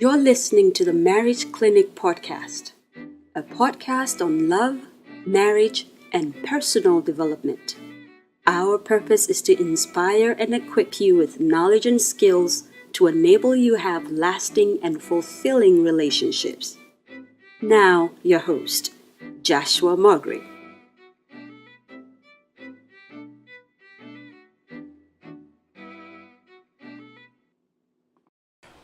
You're listening to the Marriage Clinic Podcast, a podcast on love, marriage, and personal development. Our purpose is to inspire and equip you with knowledge and skills to enable you to have lasting and fulfilling relationships. Now, your host, Joshua Margaret.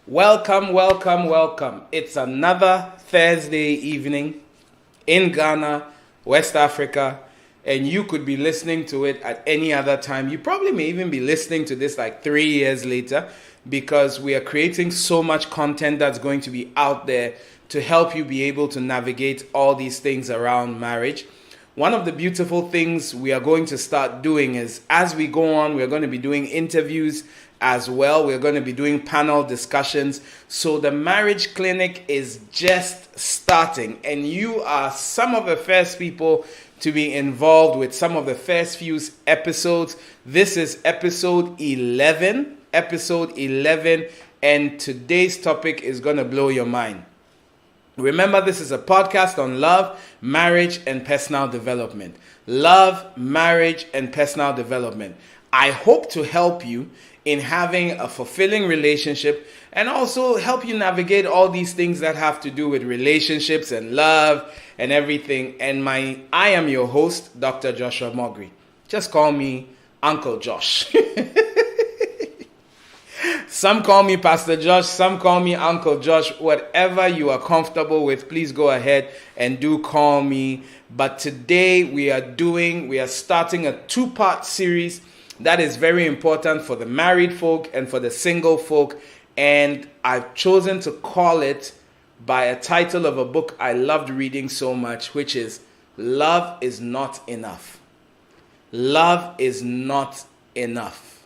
Welcome. It's another Thursday evening in Ghana, West Africa, and you could be listening to it at any other time. You probably may even be listening to this like 3 years later because we are creating so much content that's going to be out there to help you be able to navigate all these things around marriage. One of the beautiful things we are going to start doing is, as we go on, we're going to be doing interviews as well. We're going to be doing panel discussions. So the marriage clinic is just starting, and you are some of the first people to be involved with some of the first few episodes. This is episode 11, and today's topic is going to blow your mind. Remember, this is a podcast on love, marriage, and personal development. Love, marriage, and personal development. I hope to help you in having a fulfilling relationship and also help you navigate all these things that have to do with relationships and love and everything. And I am your host, Dr. Joshua Mogri. Just call me Uncle Josh. Some call me Pastor Josh, some call me Uncle Josh. Whatever you are comfortable with, please go ahead and do call me. But today we are starting a 2-part series that is very important for the married folk and for the single folk. And I've chosen to call it by a title of a book I loved reading so much, which is Love is Not Enough. Love is not enough.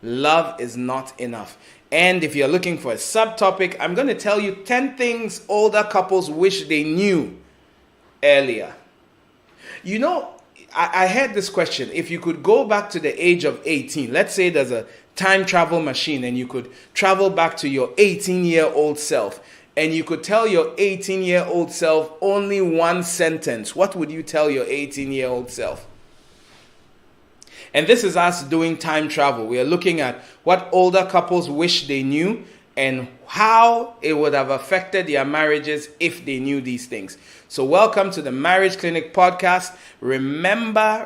Love is not enough. And if you're looking for a subtopic, I'm going to tell you 10 things older couples wish they knew earlier. You know, I heard this question. If you could go back to the age of 18, let's say there's a time travel machine and you could travel back to your 18-year-old self and you could tell your 18-year-old self only one sentence, what would you tell your 18-year-old self? And this is us doing time travel. We are looking at what older couples wish they knew and how it would have affected their marriages if they knew these things. So welcome to the Marriage Clinic Podcast. Remember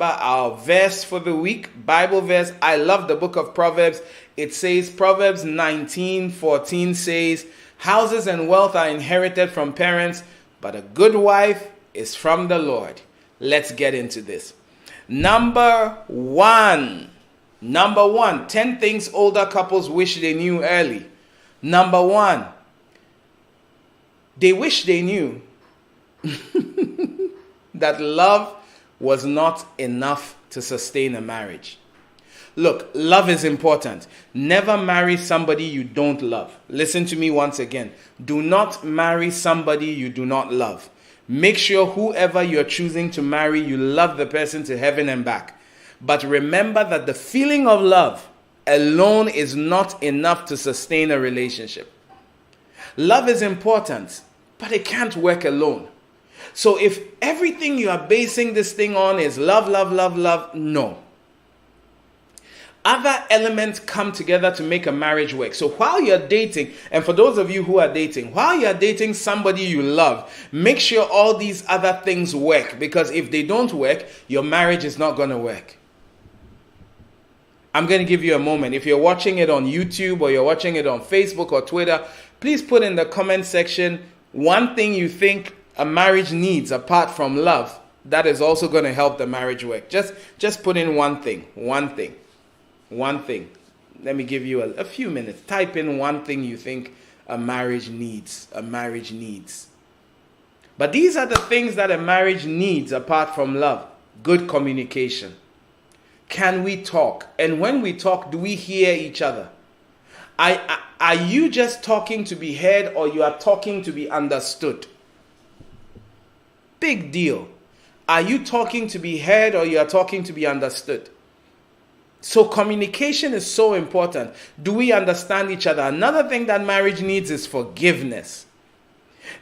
our verse for the week, Bible verse. I love the book of Proverbs. It says, Proverbs 19:14 says, houses and wealth are inherited from parents, but a good wife is from the Lord. Let's get into this. Number one, 10 things older couples wish they knew early. Number 1, they wish they knew that love was not enough to sustain a marriage. Look, love is important. Never marry somebody you don't love. Listen to me once again. Do not marry somebody you do not love. Make sure whoever you're choosing to marry, you love the person to heaven and back. But remember that the feeling of love alone is not enough to sustain a relationship. Love is important, but it can't work alone. So if everything you are basing this thing on is love, no. Other elements come together to make a marriage work. So while you're dating, and for those of you who are dating, while you're dating somebody you love, make sure all these other things work. Because if they don't work, your marriage is not going to work. I'm going to give you a moment. If you're watching it on YouTube or you're watching it on Facebook or Twitter, please put in the comment section one thing you think a marriage needs apart from love that is also going to help the marriage work. Just put in one thing. Let me give you a few minutes. Type in one thing you think a marriage needs. But these are the things that a marriage needs apart from love. Good communication. Can we talk? And when we talk, do we hear each other? Are you just talking to be heard or you are talking to be understood? Big deal. Are you talking to be heard or you are talking to be understood? So communication is so important. Do we understand each other? Another thing that marriage needs is forgiveness.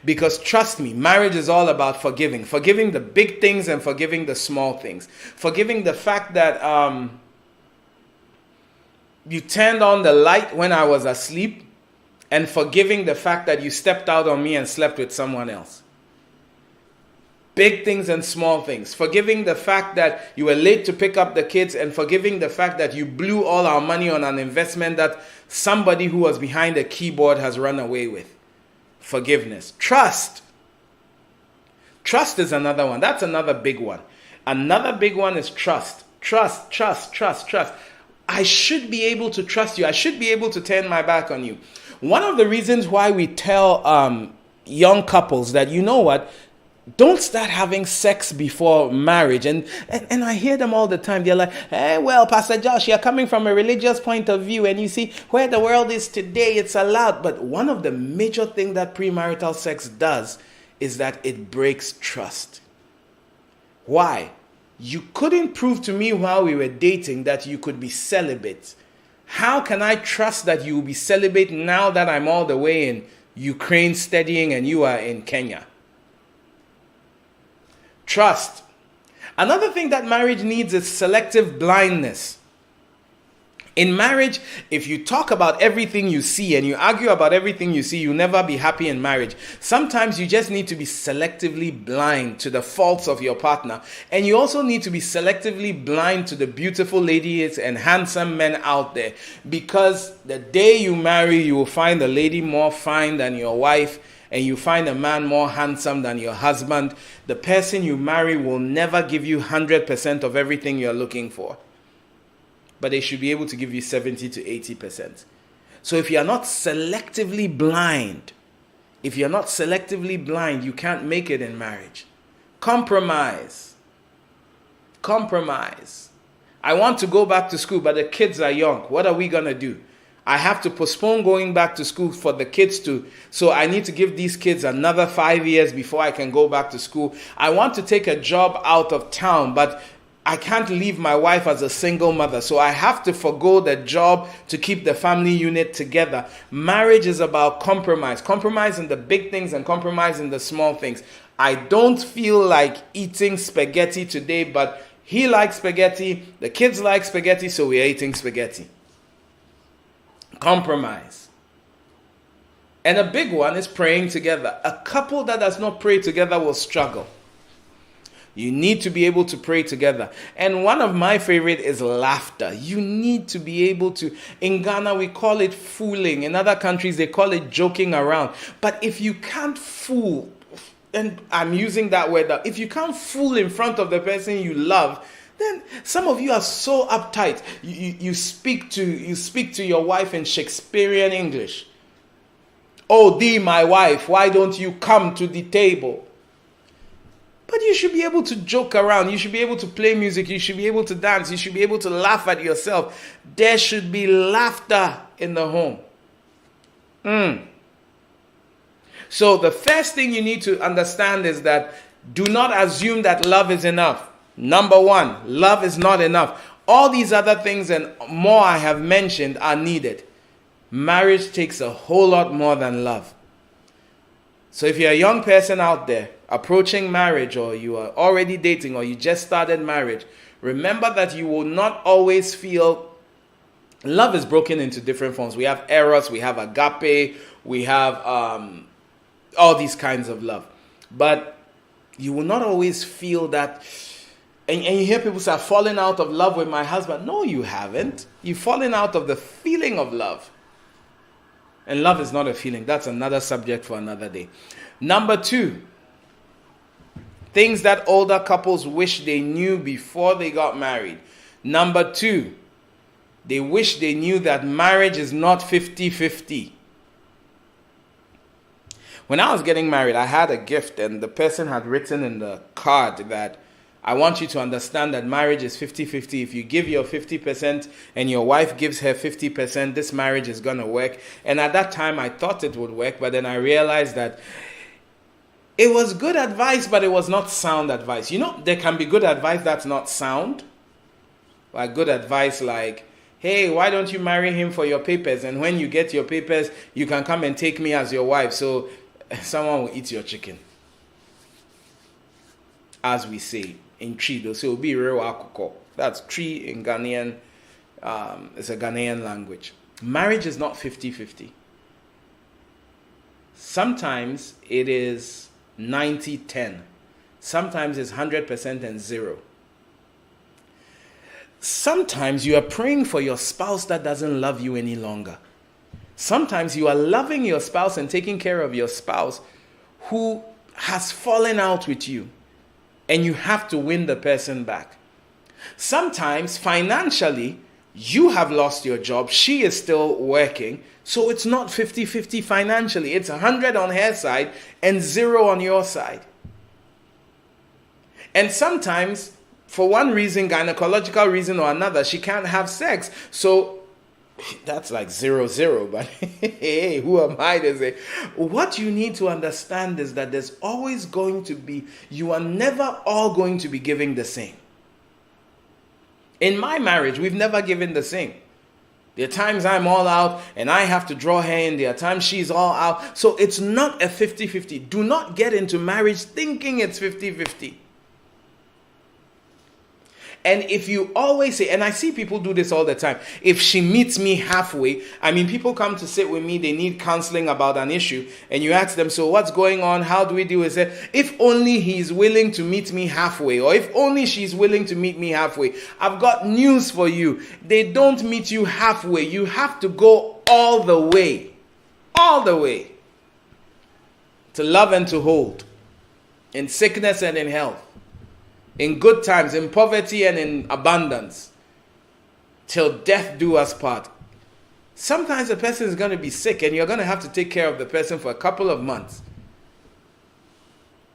Because trust me, marriage is all about forgiving. Forgiving the big things and forgiving the small things. Forgiving the fact that you turned on the light when I was asleep, and forgiving the fact that you stepped out on me and slept with someone else. Big things and small things. Forgiving the fact that you were late to pick up the kids, and forgiving the fact that you blew all our money on an investment that somebody who was behind a keyboard has run away with. Forgiveness. Trust. Trust is another one. That's another big one. Another big one is trust. Trust. I should be able to trust you. I should be able to turn my back on you. One of the reasons why we tell young couples that, you know what, don't start having sex before marriage. And I hear them all the time. They're like, hey, well, Pastor Josh, you're coming from a religious point of view, and you see where the world is today, it's allowed. But one of the major things that premarital sex does is that it breaks trust. Why? You couldn't prove to me while we were dating that you could be celibate. How can I trust that you will be celibate now that I'm all the way in Ukraine studying and you are in Kenya? Trust. Another thing that marriage needs is selective blindness. In marriage, if you talk about everything you see and you argue about everything you see, you'll never be happy in marriage. Sometimes you just need to be selectively blind to the faults of your partner. And you also need to be selectively blind to the beautiful ladies and handsome men out there. Because the day you marry, you will find a lady more fine than your wife, and you find a man more handsome than your husband. The person you marry will never give you 100% of everything you're looking for, but they should be able to give you 70 to 80%. So if you're not selectively blind, you can't make it in marriage. Compromise. I want to go back to school, but the kids are young. What are we going to do? I have to postpone going back to school for the kids so I need to give these kids another 5 years before I can go back to school. I want to take a job out of town, but I can't leave my wife as a single mother, so I have to forgo the job to keep the family unit together. Marriage is about compromise. Compromise in the big things and compromise in the small things. I don't feel like eating spaghetti today, but he likes spaghetti, the kids like spaghetti, so we're eating spaghetti. Compromise. And a big one is praying together. A couple that does not pray together will struggle. You need to be able to pray together. And one of my favorite is laughter. You need to be able to, in Ghana we call it fooling. In other countries they call it joking around. But if you can't fool, and I'm using that word, if you can't fool in front of the person you love, then some of you are so uptight. You speak to your wife in Shakespearean English. Oh, thee, my wife, why don't you come to the table? But you should be able to joke around. You should be able to play music. You should be able to dance. You should be able to laugh at yourself. There should be laughter in the home. So the first thing you need to understand is that do not assume that love is enough. Number one, love is not enough. All these other things and more I have mentioned are needed. Marriage takes a whole lot more than love. So if you're a young person out there approaching marriage, or you are already dating, or you just started marriage, remember that you will not always feel love is broken into different forms. We have eros, we have agape, we have all these kinds of love. But you will not always feel that. And you hear people say, I've fallen out of love with my husband. No, you haven't. You've fallen out of the feeling of love. And love is not a feeling. That's another subject for another day. Number two, things that older couples wish they knew before they got married. Number two, they wish they knew that marriage is not 50-50. When I was getting married, I had a gift, and the person had written in the card that I want you to understand that marriage is 50-50. If you give your 50% and your wife gives her 50%, this marriage is going to work. And at that time, I thought it would work, but then I realized that it was good advice, but it was not sound advice. You know, there can be good advice that's not sound. Like good advice like, hey, why don't you marry him for your papers? And when you get your papers, you can come and take me as your wife. So someone will eat your chicken. As we say in Tree, they'll say, Obi rewa akoko. That's Tree in Ghanaian. It's a Ghanaian language. Marriage is not 50-50. Sometimes it is 90-10. Sometimes it's 100% and 0. Sometimes you are praying for your spouse that doesn't love you any longer. Sometimes you are loving your spouse and taking care of your spouse who has fallen out with you, and you have to win the person back. Sometimes financially, you have lost your job, she is still working, so it's not 50-50 financially. It's 100 on her side and 0 on your side. And sometimes, for one reason, gynecological reason or another, she can't have sex. So that's like 0-0. But hey, who am I to say? What you need to understand is that there's always going to be, you are never all going to be giving the same. In my marriage, we've never given the same. There are times I'm all out and I have to draw her in. There are times she's all out. So it's not a 50-50. Do not get into marriage thinking it's 50-50. And if you always say, and I see people do this all the time, if she meets me halfway, I mean, people come to sit with me, they need counseling about an issue, and you ask them, so what's going on? How do we deal with it? If only he's willing to meet me halfway, or if only she's willing to meet me halfway. I've got news for you. They don't meet you halfway. You have to go all the way. All the way. To love and to hold. In sickness and in health. In good times, in poverty and in abundance, till death do us part. Sometimes a person is going to be sick and you're going to have to take care of the person for a couple of months.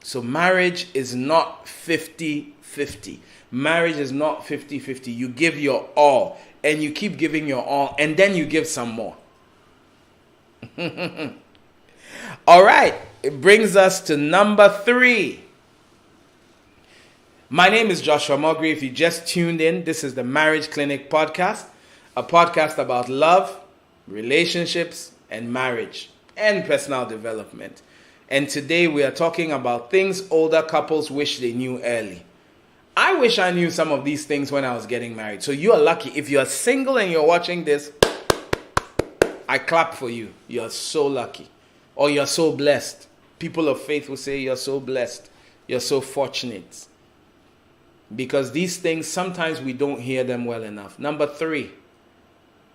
So marriage is not 50-50. Marriage is not 50-50. You give your all and you keep giving your all and then you give some more. All right, it brings us to number 3. My name is Joshua Mogri. If you just tuned in, this is the Marriage Clinic podcast, a podcast about love, relationships, and marriage, and personal development. And today we are talking about things older couples wish they knew early. I wish I knew some of these things when I was getting married. So you are lucky. If you are single and you're watching this, I clap for you. You're so lucky. Or you're so blessed. People of faith will say you're so blessed. You're so fortunate. Because these things, sometimes we don't hear them well enough. Number 3,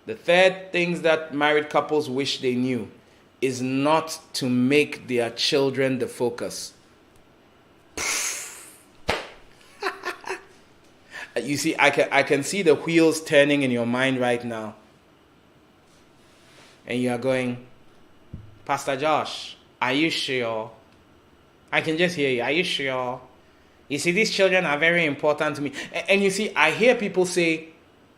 the third things that married couples wish they knew is not to make their children the focus. You see, I can see the wheels turning in your mind right now. And you are going, Pastor Josh, are you sure? I can just hear you. Are you sure? You see, these children are very important to me. And you see, I hear people say,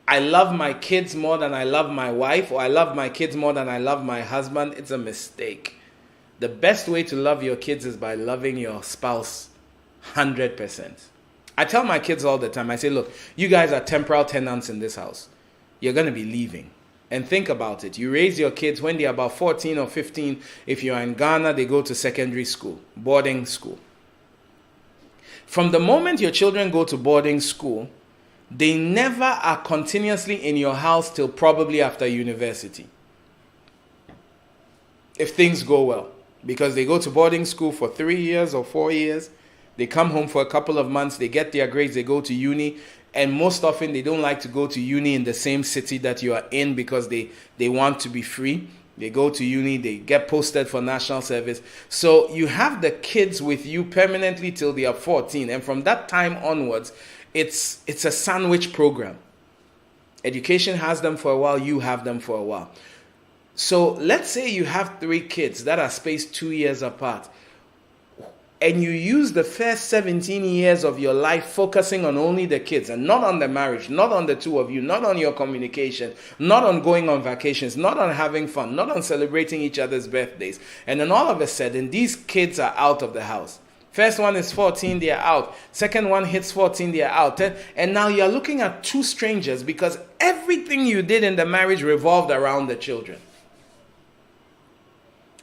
I love my kids more than I love my wife, or I love my kids more than I love my husband. It's a mistake. The best way to love your kids is by loving your spouse 100%. I tell my kids all the time, I say, look, you guys are temporal tenants in this house. You're going to be leaving. And think about it. You raise your kids when they're about 14 or 15. If you're in Ghana, they go to secondary school, boarding school. From the moment your children go to boarding school, they never are continuously in your house till probably after university. If things go well. Because they go to boarding school for 3 years or 4 years. They come home for a couple of months. They get their grades. They go to uni. And most often they don't like to go to uni in the same city that you are in because they want to be free. They go to uni, they get posted for national service. So you have the kids with you permanently till they are 14. And from that time onwards, it's a sandwich program. Education has them for a while, you have them for a while. So let's say you have 3 kids that are spaced 2 years apart. And you use the first 17 years of your life focusing on only the kids and not on the marriage, not on the two of you, not on your communication, not on going on vacations, not on having fun, not on celebrating each other's birthdays. And then all of a sudden, these kids are out of the house. First one is 14, they are out. Second one hits 14, they are out. And now you're looking at two strangers because everything you did in the marriage revolved around the children.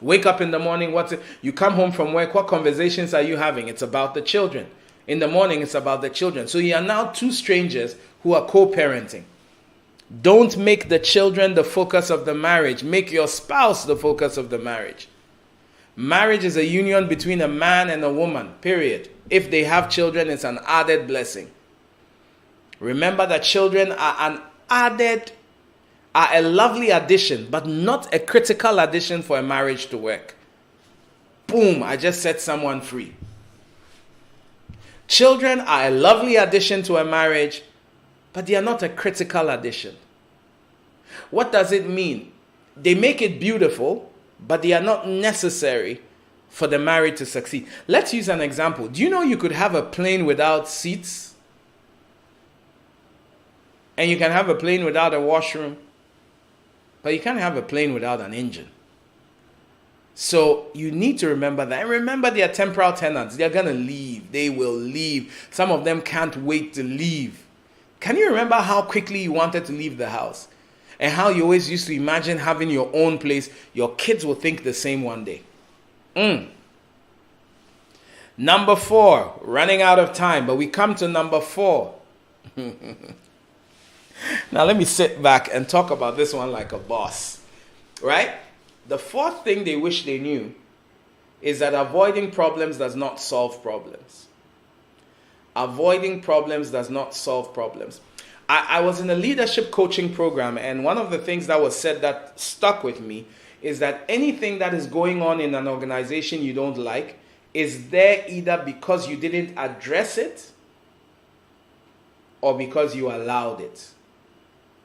Wake up in the morning, you come home from work, what conversations are you having? It's about the children. In the morning, it's about the children. So you are now two strangers who are co-parenting. Don't make the children the focus of the marriage. Make your spouse the focus of the marriage. Marriage is a union between a man and a woman, period. If they have children, it's an added blessing. Remember that children are a lovely addition, but not a critical addition for a marriage to work. Boom, I just set someone free. Children are a lovely addition to a marriage, but they are not a critical addition. What does it mean? They make it beautiful, but they are not necessary for the marriage to succeed. Let's use an example. Do you know you could have a plane without seats? And you can have a plane without a washroom, but you can't have a plane without an engine. So you need to remember that. And remember, they are temporal tenants. They're going to leave. They will leave. Some of them can't wait to leave. Can you remember how quickly you wanted to leave the house? And how you always used to imagine having your own place. Your kids will think the same one day. Number 4, running out of time. But we come to number 4. Now let me sit back and talk about this one like a boss. Right? The 4th thing they wish they knew is that avoiding problems does not solve problems. Avoiding problems does not solve problems. I was in a leadership coaching program, and one of the things that was said that stuck with me is that anything that is going on in an organization you don't like is there either because you didn't address it or because you allowed it.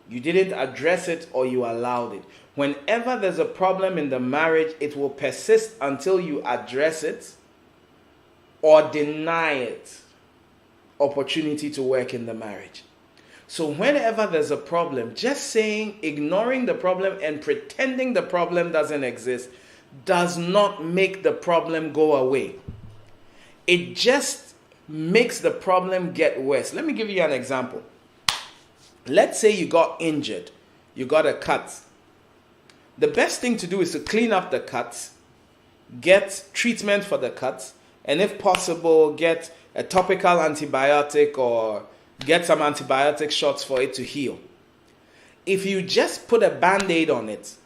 You didn't address it or you allowed it. Whenever there's a problem in the marriage, it will persist until you address it or deny it opportunity to work in the marriage. So whenever there's a problem, just saying, ignoring the problem and pretending the problem doesn't exist does not make the problem go away. It just makes the problem get worse. Let me give you an example. Let's say you got injured. You got a cut. The best thing to do is to clean up the cut, get treatment for the cut, and if possible, get a topical antibiotic or get some antibiotic shots for it to heal. If you just put a band-aid on it,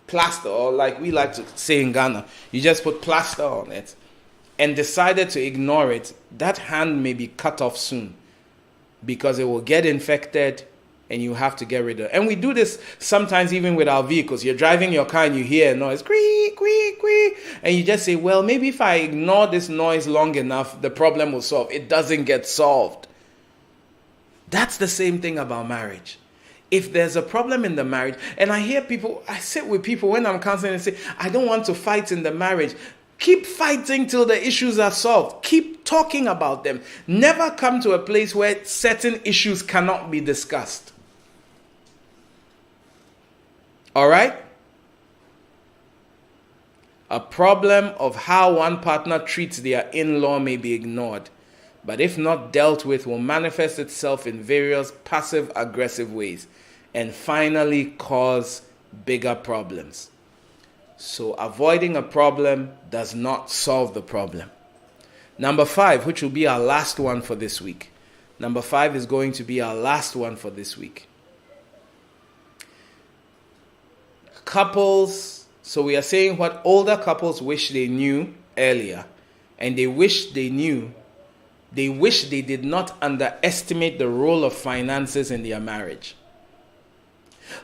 plaster, or like we like to say in Ghana, you just put plaster on it and decided to ignore it, that hand may be cut off soon because it will get infected and you have to get rid of it. And we do this sometimes even with our vehicles. You're driving your car and you hear a noise, creak, creak, creak, and you just say, well, maybe if I ignore this noise long enough, the problem will solve. It doesn't get solved. That's the same thing about marriage. If there's a problem in the marriage, and I hear people, I sit with people when I'm counseling and say, I don't want to fight in the marriage. Keep fighting till the issues are solved. Keep talking about them. Never come to a place where certain issues cannot be discussed. All right? A problem of how one partner treats their in-law may be ignored, but if not dealt with, will manifest itself in various passive-aggressive ways and finally cause bigger problems. So avoiding a problem does not solve the problem. Number 5, which will be our last one for this week. Number 5 is going to be our last one for this week. Couples, so we are saying what older couples wish they knew earlier, and they wish they did not underestimate the role of finances in their marriage.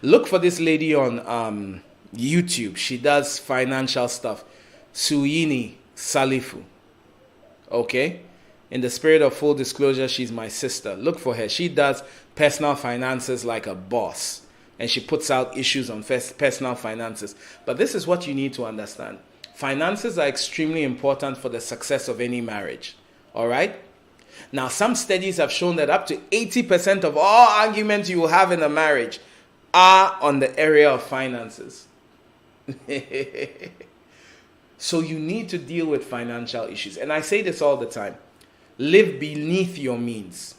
Look for this lady on YouTube. She does financial stuff. Suyini Salifu. Okay? In the spirit of full disclosure, she's my sister. Look for her. She does personal finances like a boss. And she puts out issues on personal finances. But this is what you need to understand. Finances are extremely important for the success of any marriage. All right? Now, some studies have shown that up to 80% of all arguments you will have in a marriage are on the area of finances. So you need to deal with financial issues. And I say this all the time. Live beneath your means.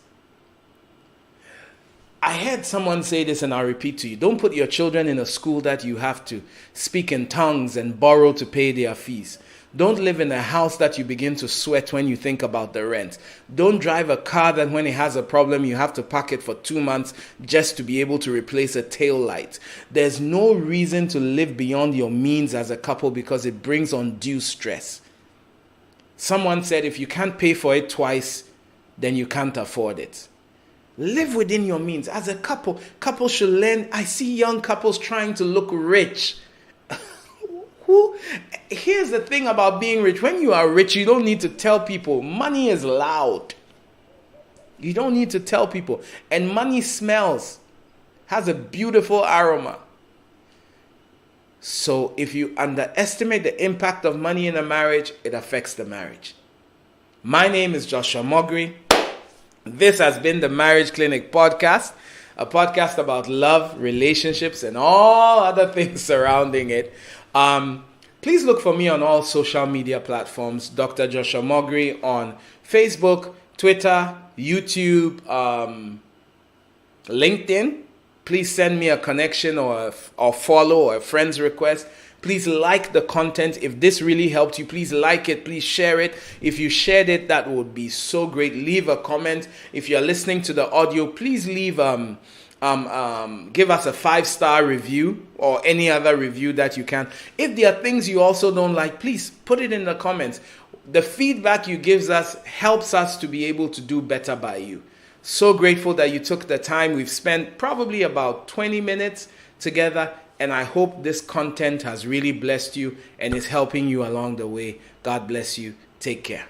I heard someone say this, and I'll repeat to you. Don't put your children in a school that you have to speak in tongues and borrow to pay their fees. Don't live in a house that you begin to sweat when you think about the rent. Don't drive a car that when it has a problem, you have to park it for 2 months just to be able to replace a tail light. There's no reason to live beyond your means as a couple because it brings undue stress. Someone said if you can't pay for it twice, then you can't afford it. Live within your means. As a couple, couples should learn. I see young couples trying to look rich. Here's the thing about being rich. When you are rich, you don't need to tell people. Money is loud. You don't need to tell people. And money smells. Has a beautiful aroma. So if you underestimate the impact of money in a marriage, it affects the marriage. My name is Joshua Mogri. This has been the Marriage Clinic Podcast, a podcast about love, relationships, and all other things surrounding it. Please look for me on all social media platforms, Dr. Joshua Mogri on Facebook, Twitter, YouTube, LinkedIn. Please send me a connection or follow or a friend's request. Please like the content. If this really helped you, please like it. Please share it. If you shared it, that would be so great. Leave a comment. If you're listening to the audio, please leave give us a 5-star review or any other review that you can. If there are things you also don't like, please put it in the comments. The feedback you give us helps us to be able to do better by you. So grateful that you took the time. We've spent probably about 20 minutes together, and I hope this content has really blessed you and is helping you along the way. God bless you. Take care.